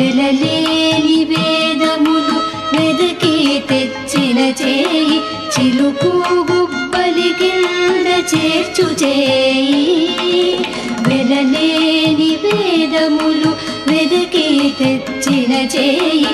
వెలలేని వేదములు వెదకి తెచ్చిన చేయి చిలుకు గుబ్బలి కింద చేర్చు చేయి వెలలేని వేదములు వెదకి తెచ్చిన చేయి